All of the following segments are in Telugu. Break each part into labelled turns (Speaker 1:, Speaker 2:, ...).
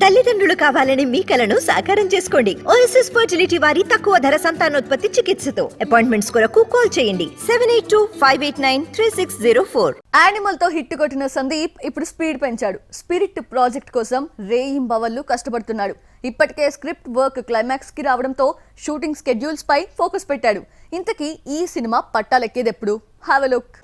Speaker 1: తల్లిదండ్రులు కావాలని మీ కలను సాకారం చేసుకోండి. ఓఎస్ఎస్ ఫర్టిలిటీ వారి తక్కువ ధర సంతానోత్పత్తి చికిత్సతో అపాయింట్మెంట్స్ కొరకు కాల్ చేయండి 7825893604.
Speaker 2: యానిమల్ తో హిట్ కొట్టిన సందీప్ ఇప్పుడు స్పీడ్ పెంచాడు. స్పిరిట్ ప్రాజెక్ట్ కోసం రేయింబవళ్లు కష్టపడుతున్నాడు. ఇప్పటికే స్క్రిప్ట్ వర్క్ క్లైమాక్స్ కి రావడంతో షూటింగ్ స్కెడ్యూల్స్ పై ఫోకస్ పెట్టాడు. ఇంతకీ ఈ సినిమా పట్టాలెక్కేదెప్పుడు? Have a look.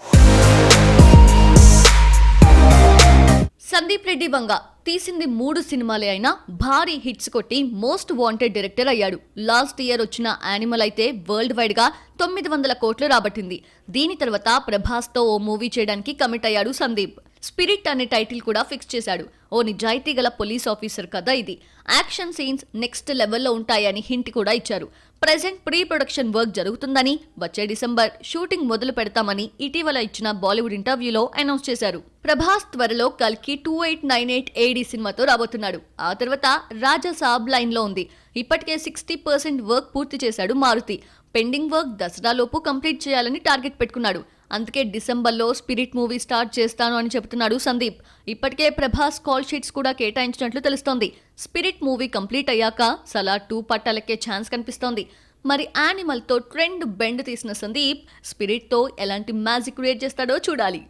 Speaker 2: Sandeep Reddy Vanga తీసింది 3 సినిమాలే అయినా భారీ హిట్స్ కొట్టి మోస్ట్ వాంటెడ్ డైరెక్టర్ అయ్యాడు. లాస్ట్ ఇయర్ వచ్చిన యానిమల్ అయితే వరల్డ్ వైడ్ గా 900 కోట్లు రాబట్టింది. దీని తర్వాత ప్రభాస్ తో ఓ మూవీ చేయడానికి కమిట్ అయ్యాడు సందీప్. స్పిరిట్ అనే టైటిల్ కూడా ఫిక్స్ చేశాడు. ఓ నిజాయితీ గల పోలీస్ ఆఫీసర్ కథ ఇది. యాక్షన్ సీన్స్ నెక్స్ట్ లెవెల్లో ఉంటాయని హింట్ కూడా ఇచ్చారు. ప్రెజెంట్ ప్రీ ప్రొడక్షన్ వర్క్ జరుగుతుందని, వచ్చే డిసెంబర్ షూటింగ్ మొదలు పెడతామని ఇటీవల ఇచ్చిన బాలీవుడ్ ఇంటర్వ్యూలో అనౌన్స్ చేశారు. ప్రభాస్ త్వరలో కల్కి 2898 AD సినిమాతో రాబోతున్నాడు. ఆ తర్వాత రాజా సాబ్ లైన్ లో ఉంది. ఇప్పటికే 60% వర్క్ పూర్తి చేశాడు మారుతి. పెండింగ్ వర్క్ దసరాలోపు కంప్లీట్ చేయాలని టార్గెట్ పెట్టుకున్నాడు. అందుకే డిసెంబర్లో స్పిరిట్ మూవీ స్టార్ట్ చేస్తాను అని చెబుతున్నాడు సందీప్. ఇప్పటికే ప్రభాస్ కాల్ షీట్స్ కూడా కేటాయించినట్లు తెలుస్తోంది. స్పిరిట్ మూవీ కంప్లీట్ అయ్యాక సలార్ 2 పట్టాలెక్కే ఛాన్స్ కనిపిస్తోంది. మరి యానిమల్ తో ట్రెండ్ బెండ్ తీసిన సందీప్ స్పిరిట్ తో ఎలాంటి మ్యాజిక్ క్రియేట్ చేస్తాడో చూడాలి.